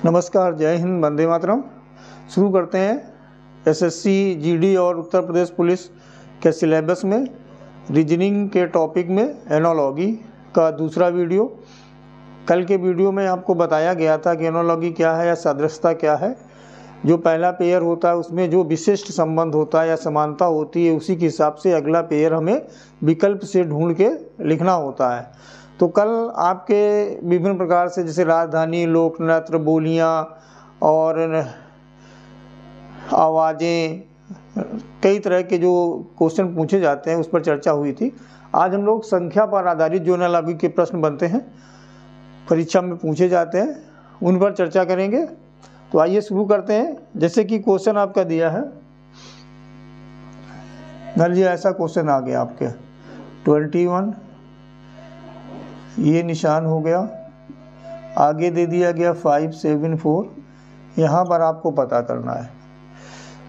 नमस्कार, जय हिंद, वंदे मातरम। शुरू करते हैं एसएससी, जीडी और उत्तर प्रदेश पुलिस के सिलेबस में रीजनिंग के टॉपिक में एनालॉगी का दूसरा वीडियो। कल के वीडियो में आपको बताया गया था कि एनालॉगी क्या है या सादृश्यता क्या है। जो पहला पेयर होता है उसमें जो विशिष्ट संबंध होता है या समानता होती है, उसी के हिसाब से अगला पेयर हमें विकल्प से ढूंढ के लिखना होता है। तो कल आपके विभिन्न प्रकार से जैसे राजधानी, लोक नृत्य, बोलियाँ और आवाज़ें, कई तरह के जो क्वेश्चन पूछे जाते हैं उस पर चर्चा हुई थी। आज हम लोग संख्या पर आधारित जो एनालॉगी के प्रश्न बनते हैं, परीक्षा में पूछे जाते हैं, उन पर चर्चा करेंगे। तो आइए शुरू करते हैं। जैसे कि क्वेश्चन आपका दिया है, मान लीजिए ऐसा क्वेश्चन आ गया आपके 21, ये निशान हो गया, आगे दे दिया गया 5, 7, 4, यहाँ पर आपको पता करना है।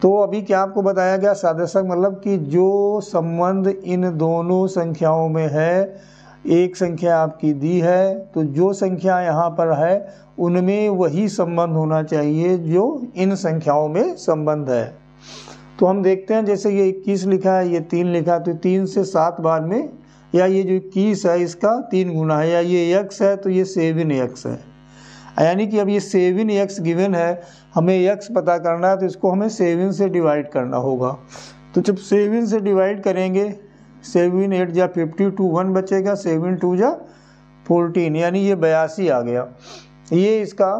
तो अभी क्या आपको बताया गया, सादृश्यक मतलब कि जो संबंध इन दोनों संख्याओं में है, एक संख्या आपकी दी है तो जो संख्या यहाँ पर है उनमें वही संबंध होना चाहिए जो इन संख्याओं में संबंध है। तो हम देखते हैं, जैसे ये 21 लिखा है, ये 3 लिखा है, तो 3 से 7 बार में, या ये जो 21 है इसका 3 गुना है, या ये x है तो ये 7x है। यानी कि अब ये 7x गिवन है, हमें x पता करना है तो इसको हमें 7 से डिवाइड करना होगा। तो जब 7 से डिवाइड करेंगे, 7 8 जा 52, 1 बचेगा, 7 2 जा 14, यानी ये 82 आ गया। ये इसका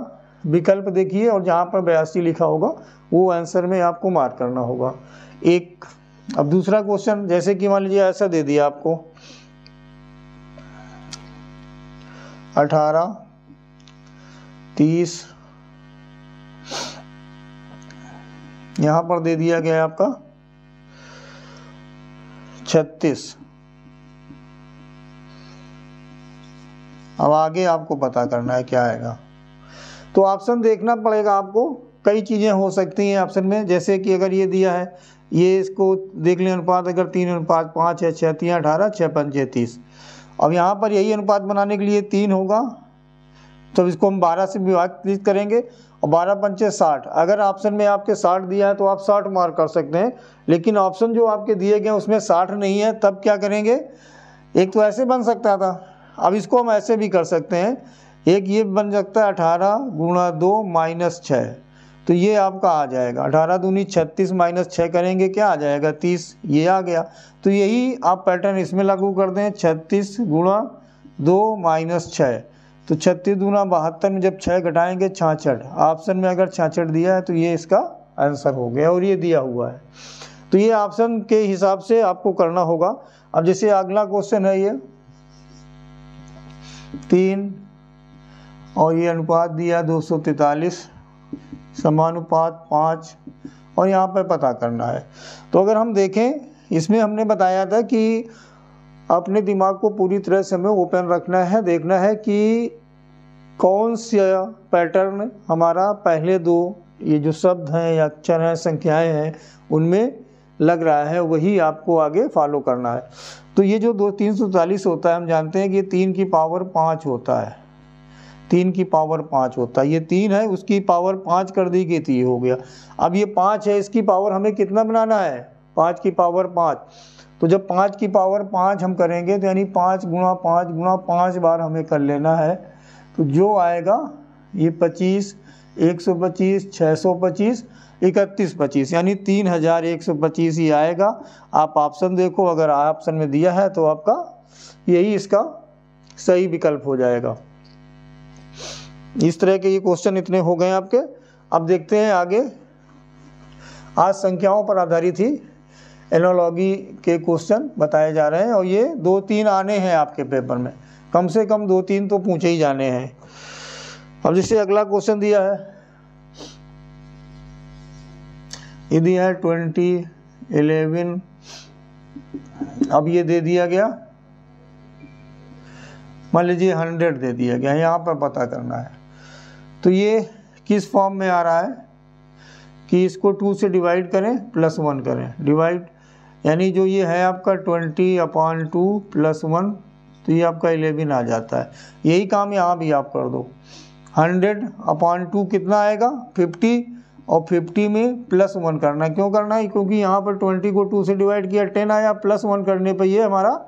विकल्प देखिए, और जहाँ पर 82 लिखा होगा वो आंसर में आपको मार्क करना होगा एक। अब दूसरा क्वेश्चन, जैसे कि मान लीजिए ऐसा दे दिया आपको 18, 30, यहाँ पर दे दिया गया है आपका 36। अब आगे आपको पता करना है क्या आएगा। तो ऑप्शन देखना पड़ेगा आपको, कई चीज़ें हो सकती हैं ऑप्शन में। जैसे कि अगर ये दिया है, ये इसको देख लें अनुपात, अगर 3:5 है, 6 3 18, 6 5 30। अब यहाँ पर यही अनुपात बनाने के लिए 3 होगा, तो इसको हम 12 से विभाजित करेंगे, और 12 पंचे 60। अगर ऑप्शन में आपके 60 दिया है तो आप 60 मार्क कर सकते हैं, लेकिन ऑप्शन जो आपके दिए गए उसमें 60 नहीं है, तब क्या करेंगे। एक तो ऐसे बन सकता था, अब इसको हम ऐसे भी कर सकते हैं। एक ये बन सकता है 18 गुणा 2 माइनस 6, तो ये आपका आ जाएगा 18 दूनी 36 माइनस 6 करेंगे, क्या आ जाएगा 30, ये आ गया। तो यही आप पैटर्न इसमें लागू कर दें, 36 गुणा 2 माइनस 6, तो 36 दूना 72 में जब 6 घटाएंगे 66। ऑप्शन में अगर 66 दिया है तो ये इसका आंसर हो गया, और ये दिया हुआ है। तो ये ऑप्शन के हिसाब से आपको करना होगा। अब जैसे अगला क्वेश्चन है, ये 3 और ये अनुपात दिया 243, समानुपात 5, और यहाँ पर पता करना है। तो अगर हम देखें, इसमें हमने बताया था कि अपने दिमाग को पूरी तरह से हमें ओपन रखना है, देखना है कि कौन सा पैटर्न हमारा पहले दो ये जो शब्द हैं या अक्षर हैं, संख्याएं हैं, उनमें लग रहा है, वही आपको आगे फॉलो करना है। तो ये जो 343 होता है, हम जानते हैं कि 3 की पावर 5 होता है, 3 की पावर 5 होता है। ये 3 है, उसकी पावर 5 कर दी गई थी, ये हो गया। अब ये 5 है, इसकी पावर हमें कितना बनाना है, 5 की पावर 5। तो जब 5 की पावर 5 हम करेंगे तो यानी 5 गुणा 5 गुणा 5 बार हमें कर लेना है। तो जो आएगा ये 25, 125, 625, 3125, यानी 3125 ही आएगा। आप ऑप्शन देखो, अगर ऑप्शन में दिया है तो आपका यही इसका सही विकल्प हो जाएगा। इस तरह के ये क्वेश्चन इतने हो गए आपके। अब देखते हैं आगे। आज संख्याओं पर आधारित ही एनालॉगी के क्वेश्चन बताए जा रहे हैं, और ये 2-3 आने हैं आपके पेपर में, कम से कम 2-3 तो पूछे ही जाने हैं। अब जैसे अगला क्वेश्चन दिया है, ये दिया है 20, 11। अब ये दे दिया गया, मान लीजिए 100 दे दिया गया, यहाँ पर पता करना है। तो ये किस फॉर्म में आ रहा है कि इसको 2 से डिवाइड करें प्लस 1 करें, डिवाइड, यानी जो ये है आपका 20/2 प्लस 1, तो ये आपका 11 आ जाता है। यही काम यहाँ भी आप कर दो। 100/2 कितना आएगा 50, और 50 में +1 करना है। क्यों करना है? क्योंकि यहाँ पर 20 को 2 से डिवाइड किया 10 आया, +1 करने पर ये हमारा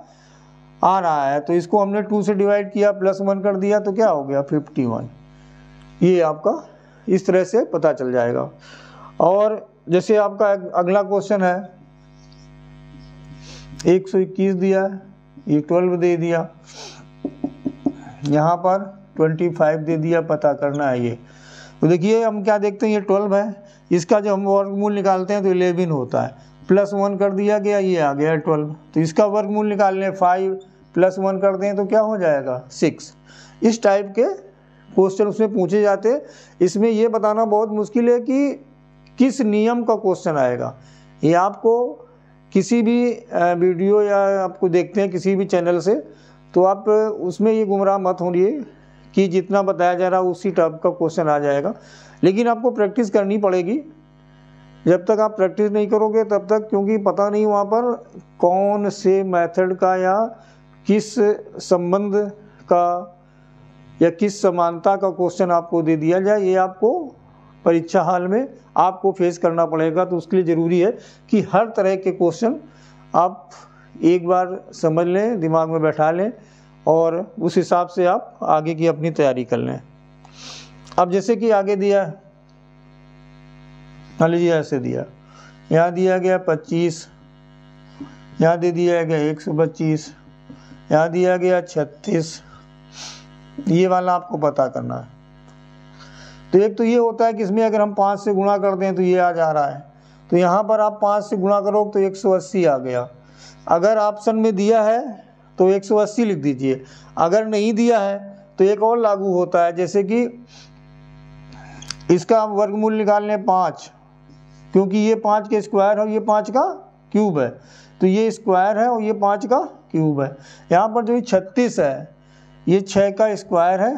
आ रहा है, तो इसको हमने 2 से डिवाइड किया +1 कर दिया तो क्या हो गया 51। ये आपका इस तरह से पता चल जाएगा। और जैसे आपका अगला क्वेश्चन है 121 दिया है, ये 12 दे दिया, यहाँ पर 25 दे दिया, पता करना है ये। तो देखिए हम क्या देखते हैं, ये 12 है, इसका जब हम वर्गमूल निकालते हैं तो 11 होता है, +1 कर दिया गया, ये आ गया 12। तो इसका वर्गमूल निकालने 5 +1 कर दें तो क्या हो जाएगा 6। इस टाइप के क्वेश्चन उसमें पूछे जाते हैं। इसमें ये बताना बहुत मुश्किल है कि किस नियम का क्वेश्चन आएगा। ये आपको किसी भी वीडियो या आपको देखते हैं किसी भी चैनल से, तो आप उसमें ये गुमराह मत होइए कि जितना बताया जा रहा है उसी टाइप का क्वेश्चन आ जाएगा। लेकिन आपको प्रैक्टिस करनी पड़ेगी। जब तक आप प्रैक्टिस नहीं करोगे तब तक, क्योंकि पता नहीं वहाँ पर कौन से मेथड का या किस संबंध का या किस समानता का क्वेश्चन आपको दे दिया जाए, ये आपको परीक्षा हाल में आपको फेस करना पड़ेगा। तो उसके लिए ज़रूरी है कि हर तरह के क्वेश्चन आप एक बार समझ लें, दिमाग में बैठा लें और उस हिसाब से आप आगे की अपनी तैयारी कर लें। अब जैसे कि आगे दिया, मान लीजिए ऐसे दिया, यहाँ दिया गया 25, यहाँ दे दिया गया 125, यहाँ दिया गया 36, ये वाला आपको पता करना है। तो एक तो ये होता है कि इसमें अगर हम 5 से गुणा कर दें तो ये आ जा रहा है, तो यहाँ पर आप 5 से गुणा करोगे तो 180 आ गया। अगर ऑप्शन में दिया है तो 180 लिख दीजिए, अगर नहीं दिया है तो एक और लागू होता है, जैसे कि इसका वर्गमूल निकालने 5, क्योंकि ये 5 के स्क्वायर है और ये 5 का क्यूब है, तो ये स्क्वायर है और ये 5 का क्यूब है। यहाँ पर जो ये 36 है ये 6 का स्क्वायर है,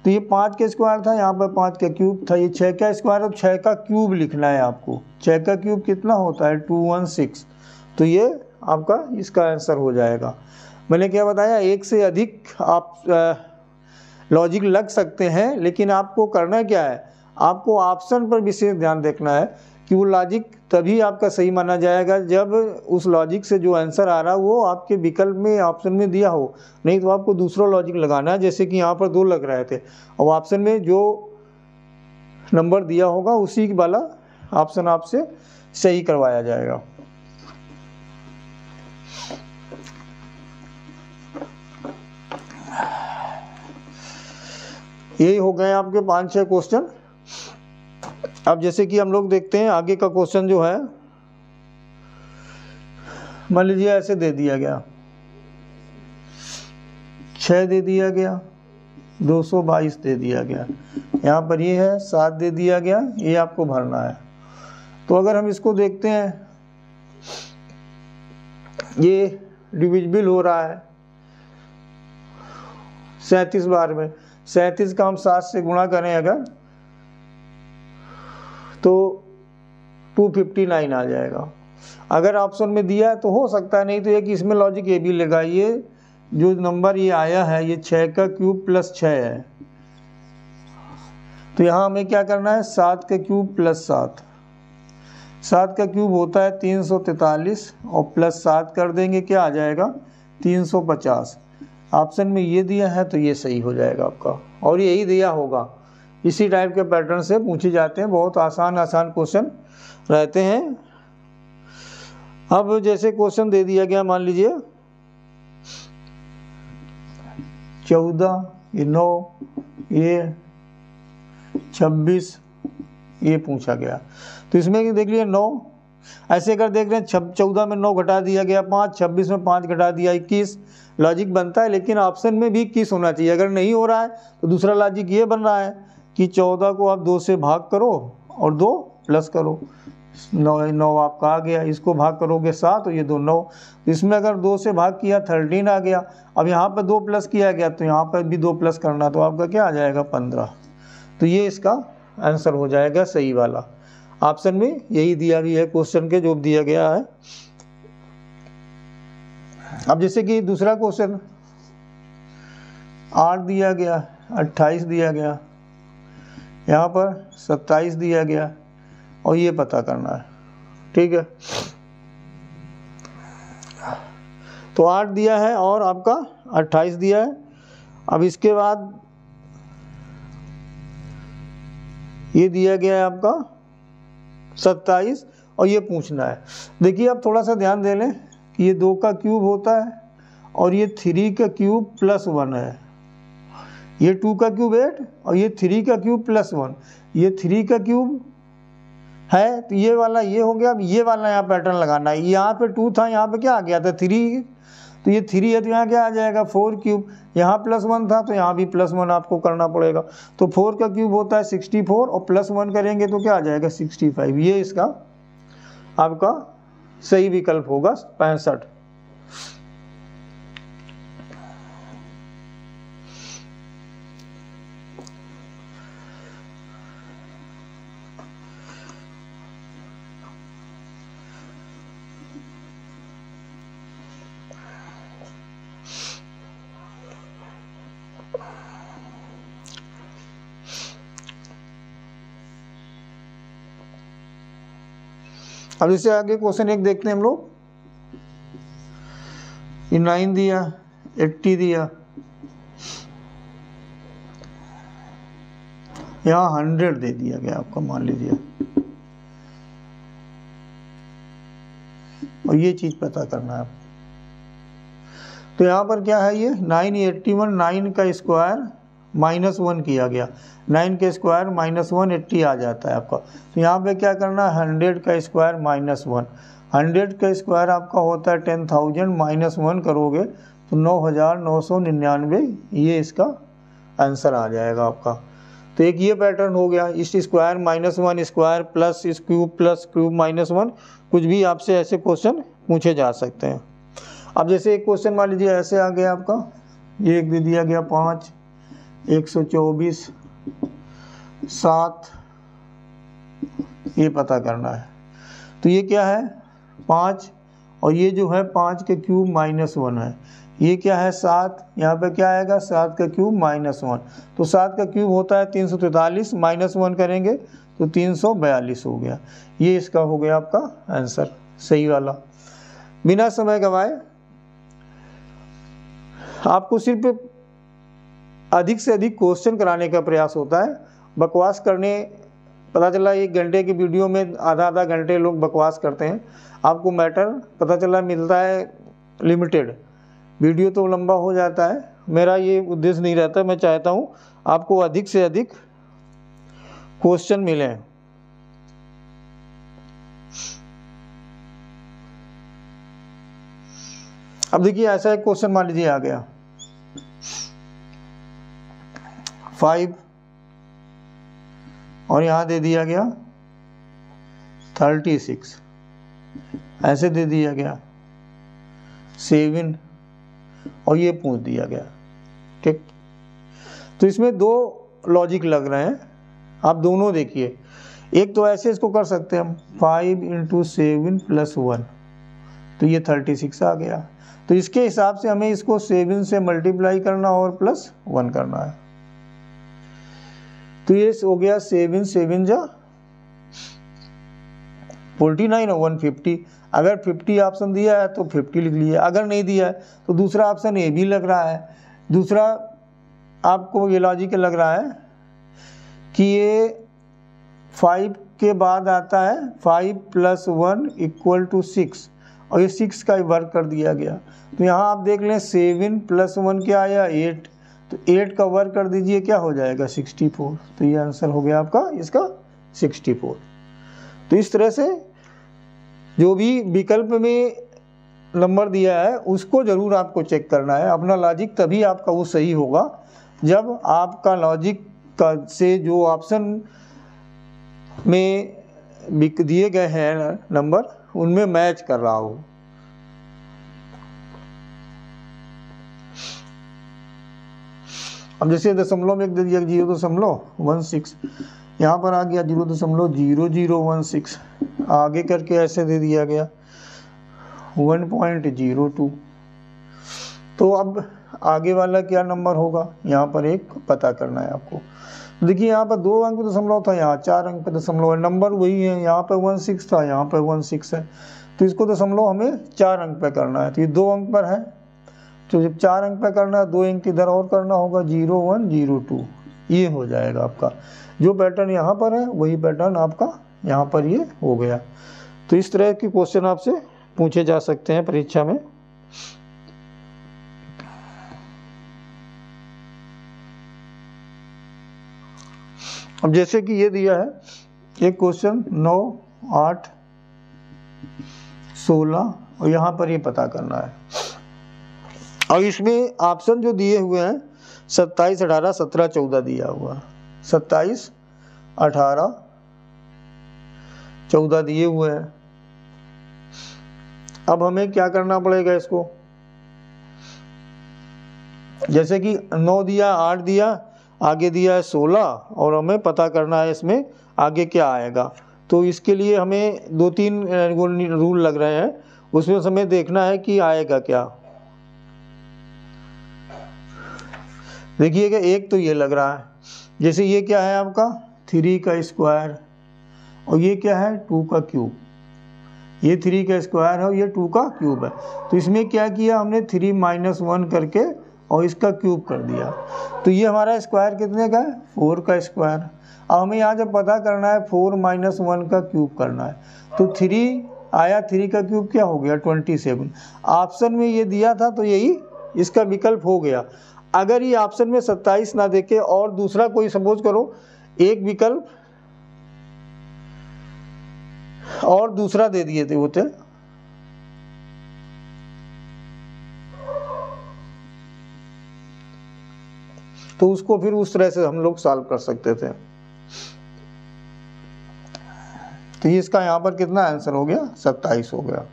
तो ये 5 का स्क्वायर था, यहाँ पर 5 का क्यूब था, ये 6 का स्क्वायर और 6 का क्यूब लिखना है आपको। 6 का क्यूब कितना होता है 216, तो ये आपका इसका आंसर हो जाएगा। मैंने क्या बताया, एक से अधिक आप लॉजिक लग सकते हैं, लेकिन आपको करना क्या है, आपको ऑप्शन पर विशेष ध्यान देखना है कि वो लॉजिक तभी आपका सही माना जाएगा जब उस लॉजिक से जो आंसर आ रहा है वो आपके विकल्प में ऑप्शन में दिया हो, नहीं तो आपको दूसरा लॉजिक लगाना है। जैसे कि यहाँ पर 2 लग रहे थे और ऑप्शन में जो नंबर दिया होगा उसी वाला ऑप्शन आपसे सही करवाया जाएगा। यही हो गए आपके 5-6 क्वेश्चन। अब जैसे कि हम लोग देखते हैं आगे का क्वेश्चन जो है, मान लीजिए ऐसे दे दिया गया 6 दे दिया गया, 222 दे दिया गया, यहाँ पर ये है 7 दे दिया गया, ये आपको भरना है। तो अगर हम इसको देखते हैं, ये डिविजिबल हो रहा है 37 बार में, 37 का हम 7 से गुणा करें अगर तो 259 आ जाएगा। अगर ऑप्शन में दिया है तो हो सकता है, नहीं तो एक इसमें लॉजिक ये भी लगा, ये जो नंबर ये आया है ये 6 का क्यूब प्लस 6 है, तो यहाँ हमें क्या करना है 7 का क्यूब प्लस 7, 7 का क्यूब होता है 343 और प्लस 7 कर देंगे, क्या आ जाएगा 350। ऑप्शन में ये दिया है तो ये सही हो जाएगा आपका, और यही दिया होगा। इसी टाइप के पैटर्न से पूछे जाते हैं, बहुत आसान क्वेश्चन रहते हैं। अब जैसे क्वेश्चन दे दिया गया, मान लीजिए 14, ये 9, ये 26, ये पूछा गया। तो इसमें देख लिया 9, ऐसे अगर देख रहे हैं 14 में 9 घटा दिया गया 5, 26 में 5 घटा दिया 21, लॉजिक बनता है, लेकिन ऑप्शन में भी 21 होना चाहिए। अगर नहीं हो रहा है तो दूसरा लॉजिक ये बन रहा है कि 14 को आप 2 से भाग करो और 2 प्लस करो, 9 आपका आ गया, इसको भाग करोगे 7 तो ये 2 9, इसमें अगर 2 से भाग किया 13 आ गया। अब यहाँ पर 2 प्लस किया गया तो यहाँ पर भी 2 प्लस करना, तो आपका क्या आ जाएगा 15। तो ये इसका आंसर हो जाएगा सही वाला। ऑप्शन में यही दिया भी है क्वेश्चन के जो दिया गया है। अब जैसे कि दूसरा क्वेश्चन 8 दिया गया, 28 दिया गया, यहाँ पर 27 दिया गया और ये पता करना है, ठीक है। तो 8 दिया है और आपका 28 दिया है। अब इसके बाद ये दिया गया है आपका 27 और ये पूछना है। देखिए आप थोड़ा सा ध्यान दे लें कि ये 2 का क्यूब होता है और ये 3 का क्यूब प्लस 1 है। ये 2 का क्यूब 8 और ये 3 का क्यूब प्लस 1, ये 3 का क्यूब है तो ये वाला ये हो गया। अब ये वाला यहाँ पैटर्न लगाना है। यहाँ पे 2 था, यहाँ पे क्या आ गया था 3, तो ये 3 है तो यहाँ क्या आ जाएगा 4 क्यूब। यहाँ प्लस 1 था तो यहाँ भी प्लस 1 आपको करना पड़ेगा। तो 4 का क्यूब होता है 64 और प्लस 1 करेंगे तो क्या आ जाएगा 65। ये इसका आपका सही विकल्प होगा 65। अब इससे आगे क्वेश्चन 1 देखते हैं हम लोग। ये 9 दिया, 80 दिया, यहाँ 100 दे दिया गया आपका, मान लीजिए, और ये चीज पता करना है आपको। तो यहाँ पर क्या है, ये 981, 9 का स्क्वायर -1 किया गया, 9 का स्क्वायर -1 80 आ जाता है आपका। तो यहाँ पे क्या करना है 100 का स्क्वायर -1, 100 का स्क्वायर आपका होता है 10,000, -1 करोगे तो 9,999, ये इसका आंसर आ जाएगा आपका। तो एक ये पैटर्न हो गया, इस स्क्वायर -1 स्क्वायर प्लस इस क्यूब प्लस क्यूब -1, कुछ भी आपसे ऐसे क्वेश्चन पूछे जा सकते हैं। अब जैसे एक क्वेश्चन मान लीजिए ऐसे आ गया आपका, ये एक दे दिया गया 5, 124, 7, ये पता करना है। तो ये क्या है 5 और ये जो है 5 के क्यूब -1 है, ये क्या है 7, यहाँ पे क्या आएगा 7 का क्यूब -1, तो 7 का क्यूब होता है 343, -1 करेंगे तो 342 हो गया। ये इसका हो गया आपका आंसर सही वाला। बिना समय गवाए आपको सिर्फ अधिक से अधिक क्वेश्चन कराने का प्रयास होता है। बकवास करने, पता चला 1 घंटे की वीडियो में आधा घंटे लोग बकवास करते हैं, आपको मैटर पता चला मिलता है लिमिटेड, वीडियो तो लंबा हो जाता है। मेरा ये उद्देश्य नहीं रहता, मैं चाहता हूँ आपको अधिक से अधिक क्वेश्चन मिलें। अब देखिए ऐसा एक क्वेश्चन मान लीजिए आ गया 5 और यहाँ दे दिया गया 36, ऐसे दे दिया गया 7 और ये पूछ दिया गया, ठीक। तो इसमें 2 लॉजिक लग रहे हैं, आप दोनों देखिए। एक तो ऐसे इसको कर सकते हैं हम 5 × 7 + 1, तो ये 36 आ गया। तो इसके हिसाब से हमें इसको 7 से मल्टीप्लाई करना और +1 करना है। तो ये हो गया 7 7 जा 49 और 150। अगर 50 ऑप्शन दिया है तो 50 लिख लिया, अगर नहीं दिया है तो दूसरा ऑप्शन ए भी लग रहा है। दूसरा आपको ये लॉजिक लग रहा है कि ये 5 के बाद आता है 5 + 1 = 6 और ये 6 का वर्क कर दिया गया। तो यहाँ आप देख लें 7 + 1 क्या आया 8, तो 8 का वर्क कर दीजिए, क्या हो जाएगा 64। तो ये आंसर हो गया आपका इसका 64। तो इस तरह से जो भी विकल्प में नंबर दिया है उसको ज़रूर आपको चेक करना है। अपना लॉजिक तभी आपका वो सही होगा जब आपका लॉजिक का से जो ऑप्शन में दिए गए हैं नंबर उनमें मैच कर रहा हो। अब जैसे दशमलव में एक दे दिया 0.16, यहाँ पर आ गया 0.0016, आगे करके ऐसे दे दिया गया 1.02। तो अब आगे वाला क्या नंबर होगा, यहाँ पर एक पता करना है आपको। देखिए यहाँ पर 2 अंक पे दशमलव था, यहाँ 4 अंक पे दशमलव है, नंबर वही है, यहाँ पे 16 था, यहाँ पे 16 है, तो इसको दशमलव हमें 4 अंक पे करना है, तो ये 2 अंक पर है, तो जब 4 अंक पे करना है 2 अंक इधर और करना होगा, 0 1 0 2, ये हो जाएगा आपका। जो पैटर्न यहाँ पर है वही पैटर्न आपका यहाँ पर ये हो गया। तो इस तरह के क्वेश्चन आपसे पूछे जा सकते हैं परीक्षा में। अब जैसे कि ये दिया है एक क्वेश्चन 9 8 16 और यहाँ पर ये पता करना है। और इसमें ऑप्शन जो दिए हुए हैं 27 18 17 14 दिया हुआ, 27 18 14 दिए हुए हैं। अब हमें क्या करना पड़ेगा इसको, जैसे कि 9 दिया 8 दिया, आगे दिया है 16 और हमें पता करना है इसमें आगे क्या आएगा। तो इसके लिए हमें 2-3 रूल लग रहे हैं, उसमें हमें देखना है कि आएगा क्या। देखिएगा एक तो ये लग रहा है, जैसे ये क्या है आपका 3 का स्क्वायर और ये क्या है 2 का क्यूब, ये 3 का स्क्वायर है और ये 2 का क्यूब है। तो इसमें क्या किया हमने 3 - 1 करके और इसका क्यूब कर दिया, तो ये हमारा स्क्वायर कितने का है 4 का स्क्वायर। अब हमें यहाँ जब पता करना है 4 - 1 का क्यूब करना है, तो 3 आया, 3 का क्यूब क्या हो गया 27। ऑप्शन में ये दिया था तो यही इसका विकल्प हो गया। अगर ये ऑप्शन में 27 ना देके और दूसरा कोई सपोज करो एक विकल्प और दूसरा दे दिए थे होते, तो उसको फिर उस तरह से हम लोग सॉल्व कर सकते थे। तो ये इसका यहाँ पर कितना आंसर हो गया 27 हो गया।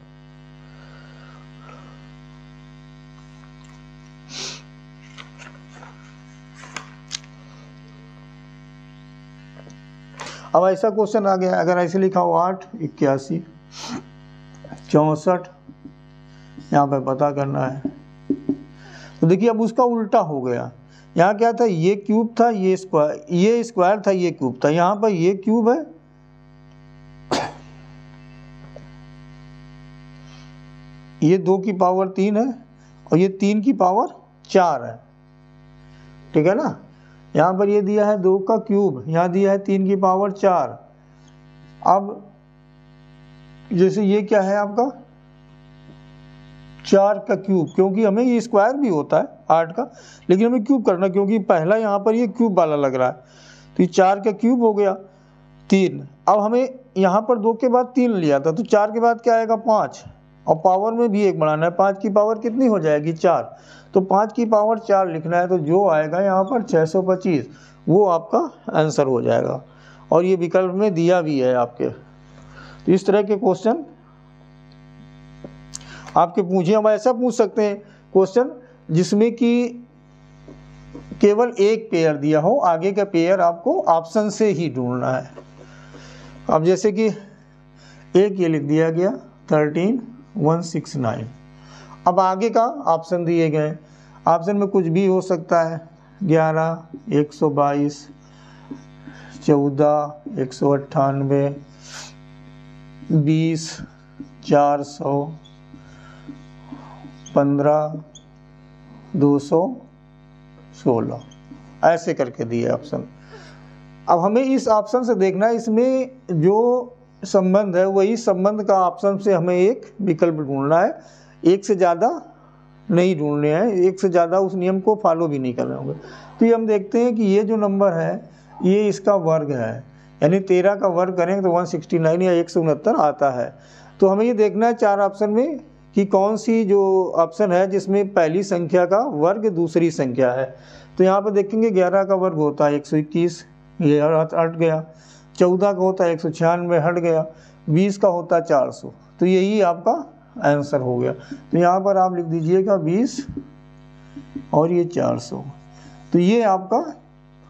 अब ऐसा क्वेश्चन आ गया, अगर ऐसे लिखा हो 8 81 64, यहाँ पे पता करना है, तो देखिए अब उसका उल्टा हो गया। यहाँ क्या था ये क्यूब था, ये स्क्वायर था, ये क्यूब था, यहाँ पर ये क्यूब है ये 2 की पावर 3 है और ये 3 की पावर 4 है, ठीक है ना। यहाँ पर ये दिया है 2 का क्यूब, यहाँ दिया है 3 की पावर 4। अब जैसे ये क्या है आपका 4 का क्यूब, क्योंकि हमें ये स्क्वायर भी होता है 8 का, लेकिन हमें क्यूब करना, क्योंकि पहला यहाँ पर ये क्यूब वाला लग रहा है, तो ये 4 का क्यूब हो गया 3। अब हमें यहाँ पर 2 के बाद 3 लिया था, तो 4 के बाद क्या आएगा 5, और पावर में भी 1 बढ़ाना है, 5 की पावर कितनी हो जाएगी 4, तो 5 की पावर 4 लिखना है, तो जो आएगा यहाँ पर 625 वो आपका आंसर हो जाएगा। और ये विकल्प में दिया भी है आपके। तो इस तरह के क्वेश्चन आपके पूछे, हम ऐसा पूछ सकते हैं क्वेश्चन जिसमें कि केवल एक पेयर दिया हो, आगे का पेयर आपको ऑप्शन से ही ढूंढना है। अब जैसे कि एक ये लिख दिया गया 13 169, अब आगे का ऑप्शन दिए गए, ऑप्शन में कुछ भी हो सकता है, 11 122 14 198 20 400 15 216 ऐसे करके दिए ऑप्शन। अब हमें इस ऑप्शन से देखना है, इसमें जो संबंध है वही संबंध का ऑप्शन से हमें एक विकल्प ढूंढना है, एक से ज़्यादा नहीं ढूंढने हैं, एक से ज़्यादा उस नियम को फॉलो भी नहीं करने होंगे। तो ये हम देखते हैं कि ये जो नंबर है ये इसका वर्ग है, यानी 13 का वर्ग करेंगे तो 169 या 169 आता है। तो हमें ये देखना है 4 ऑप्शन में कि कौन सी जो ऑप्शन है जिसमें पहली संख्या का वर्ग दूसरी संख्या है। तो यहाँ पर देखेंगे 11 का वर्ग होता है 121, ये हट गया, 14 का होता है 196 हट गया, 20 का होता है 400, तो यही आपका आंसर हो गया। तो यहाँ पर आप लिख दीजिएगा 20 और ये 400। तो ये आपका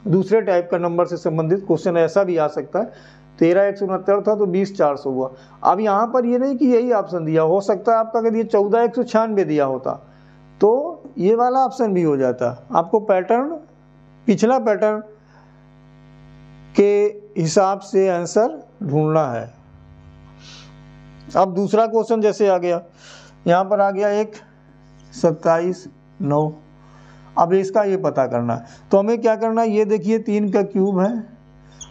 दूसरे टाइप का नंबर से संबंधित क्वेश्चन ऐसा भी आ सकता है, 13 169 था तो 20 400 हुआ। अब यहाँ पर ये नहीं कि यही ऑप्शन दिया, हो सकता है आपका अगर ये 14 196 दिया होता तो ये वाला ऑप्शन भी हो जाता। आपको पैटर्न पिछला पैटर्न के हिसाब से आंसर ढूंढना है। अब दूसरा क्वेश्चन जैसे आ गया, यहाँ पर आ गया एक 27 9, अब इसका ये पता करना है। तो हमें क्या करना है, ये देखिए 3 का क्यूब है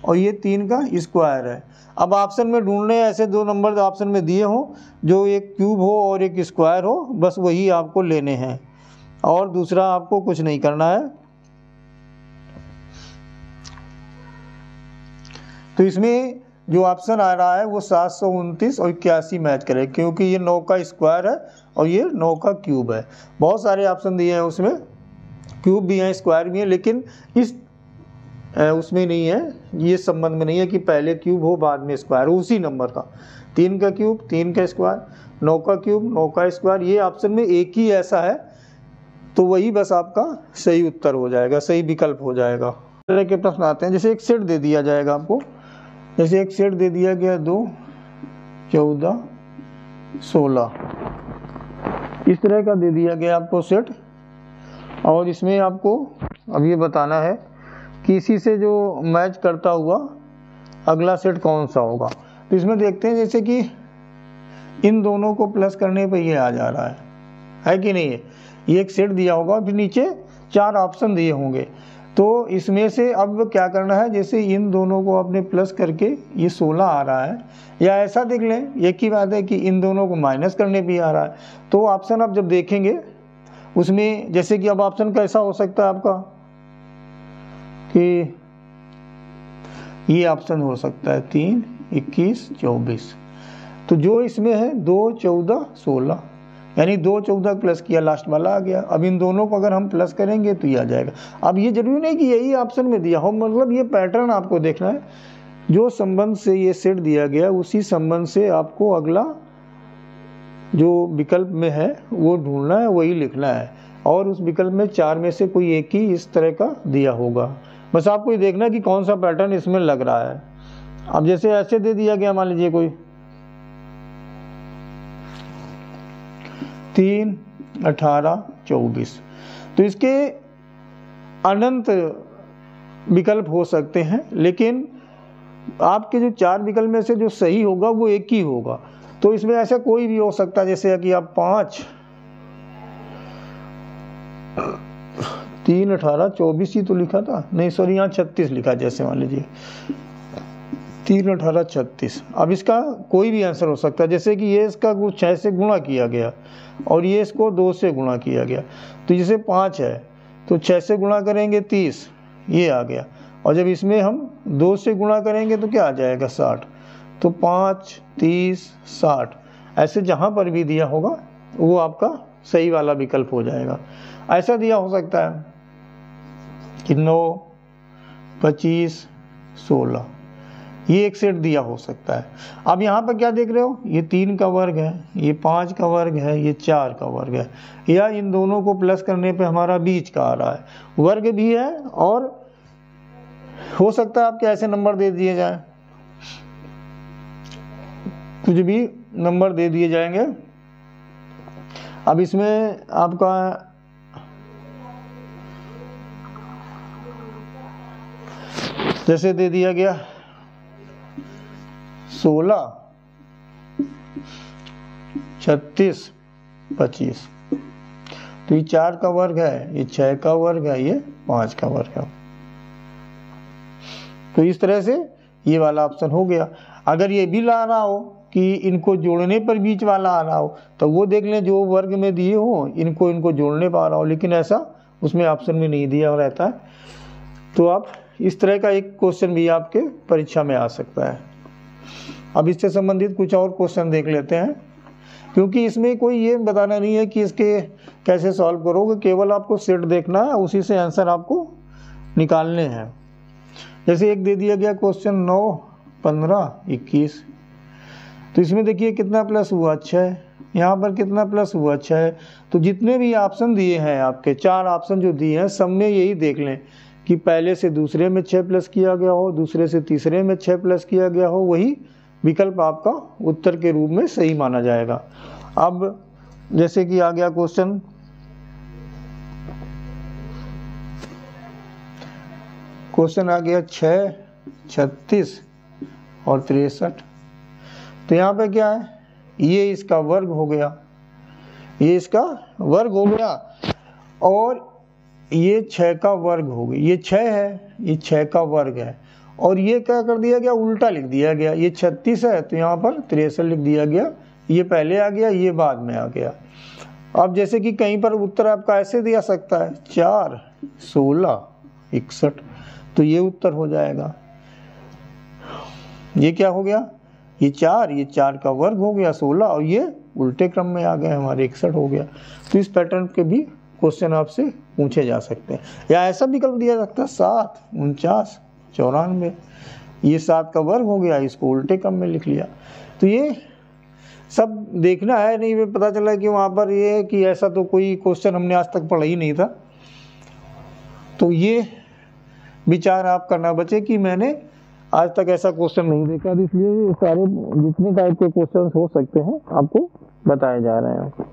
और ये 3 का स्क्वायर है। अब ऑप्शन में ढूंढने ऐसे दो नंबर ऑप्शन में दिए हों जो एक क्यूब हो और एक स्क्वायर हो, बस वही आपको लेने हैं और दूसरा आपको कुछ नहीं करना है। तो इसमें जो ऑप्शन आ रहा है वो 729 और 81 मैच करे, क्योंकि ये 9 का स्क्वायर है और ये 9 का क्यूब है। बहुत सारे ऑप्शन दिए हैं उसमें, क्यूब भी हैं स्क्वायर भी हैं, लेकिन इस उसमें नहीं है, ये संबंध में नहीं है कि पहले क्यूब हो बाद में स्क्वायर हो। उसी नंबर का 3 का क्यूब 3 का स्क्वायर, 9 का क्यूब 9 का स्क्वायर, ये ऑप्शन में एक ही ऐसा है, तो वही बस आपका सही उत्तर हो जाएगा, सही विकल्प हो जाएगा। तरह के प्रश्न आते हैं, जैसे एक सेट दे दिया जाएगा आपको, जैसे एक सेट दे दिया गया 2 14 16, इस तरह का दे दिया गया आपको सेट, और इसमें आपको अब ये बताना है कि इसी से जो मैच करता हुआ अगला सेट कौन सा होगा। तो इसमें देखते हैं जैसे कि इन दोनों को प्लस करने पे ये आ जा रहा है कि नहीं है, ये एक सेट दिया होगा, फिर नीचे 4 ऑप्शन दिए होंगे। तो इसमें से अब क्या करना है, जैसे इन दोनों को आपने प्लस करके ये 16 आ रहा है, या ऐसा देख लें, एक ही बात है कि इन दोनों को माइनस करने पे आ रहा है। तो ऑप्शन आप जब देखेंगे उसमें, जैसे कि अब ऑप्शन कैसा हो सकता है आपका कि ये ऑप्शन हो सकता है 3 21 24, तो जो इसमें है 2 14 16, यानी 2 14 प्लस किया लास्ट वाला आ गया। अब इन दोनों को अगर हम प्लस करेंगे तो ये आ जाएगा। अब ये जरूरी नहीं कि यही ऑप्शन में दिया हो, मतलब ये पैटर्न आपको देखना है, जो संबंध से ये सेट दिया गया उसी संबंध से आपको अगला जो विकल्प में है वो ढूंढना है, वही लिखना है, और उस विकल्प में 4 में से कोई एक ही इस तरह का दिया होगा। बस आपको ये देखना है कि कौन सा पैटर्न इसमें लग रहा है। अब जैसे ऐसे दे दिया गया, मान लीजिए कोई 3 18 24, तो इसके अनंत विकल्प हो सकते हैं, लेकिन आपके जो 4 विकल्प में से जो सही होगा वो एक ही होगा। तो इसमें ऐसा कोई भी हो सकता है, जैसे कि आप 5 3 18 24 ही तो लिखा था, नहीं सॉरी यहाँ 36 लिखा, जैसे मान लीजिए 3 18 36। अब इसका कोई भी आंसर हो सकता है, जैसे कि ये इसका 6 से गुणा किया गया और ये इसको 2 से गुणा किया गया, तो जैसे 5 है तो 6 से गुणा करेंगे 30, ये आ गया, और जब इसमें हम 2 से गुणा करेंगे तो क्या आ जाएगा 60, तो 5 30 60, ऐसे जहाँ पर भी दिया होगा वो आपका सही वाला विकल्प हो जाएगा। ऐसा दिया हो सकता है कि 9 25 16, ये एक सेट दिया हो सकता है। अब यहाँ पर क्या देख रहे हो, ये 3 का वर्ग है, ये 5 का वर्ग है, ये 4 का वर्ग है, या इन दोनों को प्लस करने पे हमारा बीच का आ रहा है, वर्ग भी है, और हो सकता है आपके ऐसे नंबर दे दिए जाए, कुछ भी नंबर दे दिए जाएंगे। अब इसमें आपका जैसे दे दिया गया 16 36 25, तो ये 4 का वर्ग है, ये 6 का वर्ग है, ये 5 का वर्ग है। तो इस तरह से ये वाला ऑप्शन हो गया। अगर ये भी ला रहा हो कि इनको जोड़ने पर बीच वाला आ रहा हो, तो वो देख लें जो वर्ग में दिए हो इनको जोड़ने पर आ रहा हो, लेकिन ऐसा उसमें ऑप्शन में नहीं दिया रहता है। तो आप इस तरह का एक क्वेश्चन भी आपके परीक्षा में आ सकता है। अब इससे संबंधित कुछ और क्वेश्चन देख लेते हैं, क्योंकि इसमें कोई ये बताना नहीं है कि इसके कैसे सॉल्व करोगे, केवल आपको सेट देखना है, उसी से आंसर आपको निकालने हैं। जैसे एक दे दिया गया क्वेश्चन 9 15 21, तो इसमें देखिए कितना प्लस हुआ 6, यहाँ पर कितना प्लस हुआ 6। तो जितने भी ऑप्शन दिए हैं आपके 4 ऑप्शन जो दिए हैं, सब में यही देख लें कि पहले से दूसरे में 6 प्लस किया गया हो, दूसरे से तीसरे में 6 प्लस किया गया हो, वही विकल्प आपका उत्तर के रूप में सही माना जाएगा। अब जैसे कि आ गया क्वेश्चन आ गया 6 36 और 63। तो यहाँ पे क्या है, ये इसका वर्ग हो गया, ये इसका वर्ग हो गया, और ये 6 का वर्ग हो गया। ये 6 है, ये 6 का वर्ग है, और ये क्या कर दिया गया, उल्टा लिख दिया गया। ये 36 है तो यहाँ पर 63 लिख दिया गया। ये पहले आ गया, ये बाद में आ गया। अब जैसे कि कहीं पर उत्तर आपका ऐसे दिया सकता है 4, 16, 61, तो ये उत्तर हो जाएगा। ये क्या हो गया, ये 4 का वर्ग हो गया 16, और ये उल्टे क्रम में आ गए हमारे 61 हो गया। तो इस पैटर्न के भी क्वेश्चन आपसे पूछे जा सकते हैं, या ऐसा विकल्प दिया जाता है 7, 49, 94, ये 7 का वर्ग हो गया, इसको उल्टे क्रम में लिख लिया। तो ये सब देखना है, नहीं में पता चला कि वहाँ पर ये कि ऐसा तो कोई क्वेश्चन हमने आज तक पढ़ा ही नहीं था। तो ये विचार आप करना बचे कि मैंने आज तक ऐसा क्वेश्चन नहीं देखा, इसलिए सारे जितने टाइप के क्वेश्चन हो सकते हैं आपको बताए जा रहे हैं।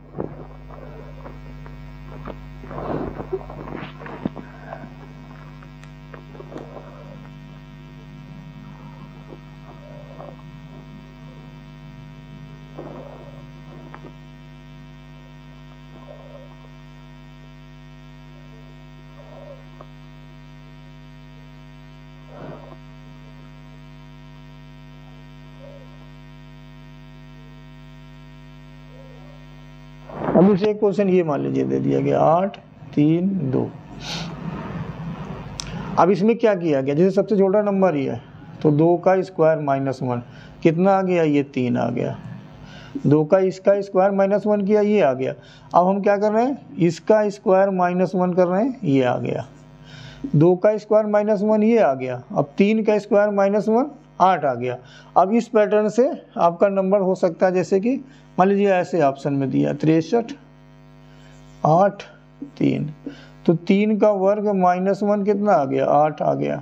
अब इसे एक क्वेश्चन ये मान लीजिए दे दिया गया 8, 3, 2। अब इसमें क्या किया गया, जैसे सबसे छोटा नंबर ही है तो 2 का स्क्वायर माइनस 1 कितना आ गया, ये 3 आ गया। 2 का इसका स्क्वायर माइनस 1 किया, ये आ गया। अब हम क्या कर रहे हैं, इसका स्क्वायर माइनस 1 कर रहे हैं, ये आ गया। 2 का स्क्वायर माइनस 1 ये आ गया। अब 3 का स्क्वायर माइनस 1 8 आ गया। अब इस पैटर्न से आपका नंबर हो सकता है, जैसे कि मान लीजिए ऐसे ऑप्शन में दिया 63, 8, 3, तो 3 का वर्ग माइनस 1 कितना आ गया, 8 आ गया,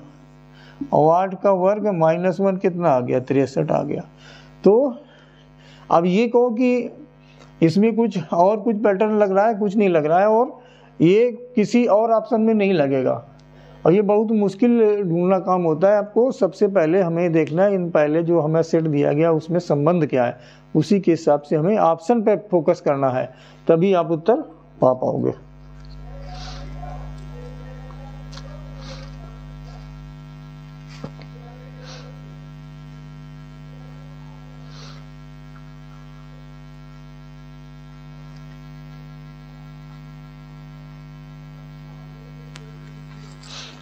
और 8 का वर्ग माइनस 1 कितना आ गया, 63 आ गया। तो अब ये कहो कि इसमें कुछ पैटर्न लग रहा है, कुछ नहीं लग रहा है, और ये किसी और ऑप्शन में नहीं लगेगा, और ये बहुत मुश्किल ढूंढना काम होता है। आपको सबसे पहले हमें देखना है इन पहले जो हमें सेट दिया गया उसमें संबंध क्या है, उसी के हिसाब से हमें ऑप्शन पे फोकस करना है, तभी आप उत्तर पा पाओगे।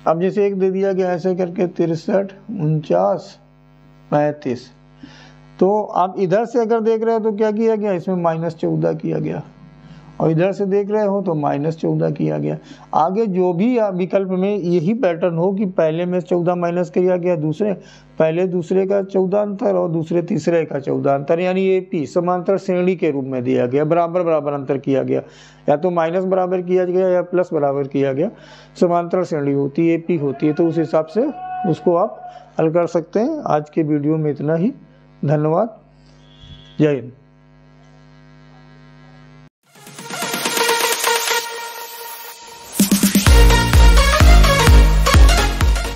अब जैसे एक दे दिया गया ऐसे करके 63, 49, 35, तो आप इधर से अगर देख रहे हो तो क्या किया गया, इसमें -14 किया गया, और इधर से देख रहे हो तो -14 किया गया। आगे जो भी विकल्प में यही पैटर्न हो कि पहले में 14 माइनस किया गया, पहले दूसरे का 14 अंतर और दूसरे तीसरे का 14 अंतर, यानी AP समांतर श्रेणी के रूप में दिया गया, बराबर बराबर अंतर किया गया, या तो माइनस बराबर किया गया या प्लस बराबर किया गया। समांतर श्रेणी होती है, AP होती है, तो उस हिसाब से उसको आप हल कर सकते हैं। आज के वीडियो में इतना ही, धन्यवाद, जय हिंद।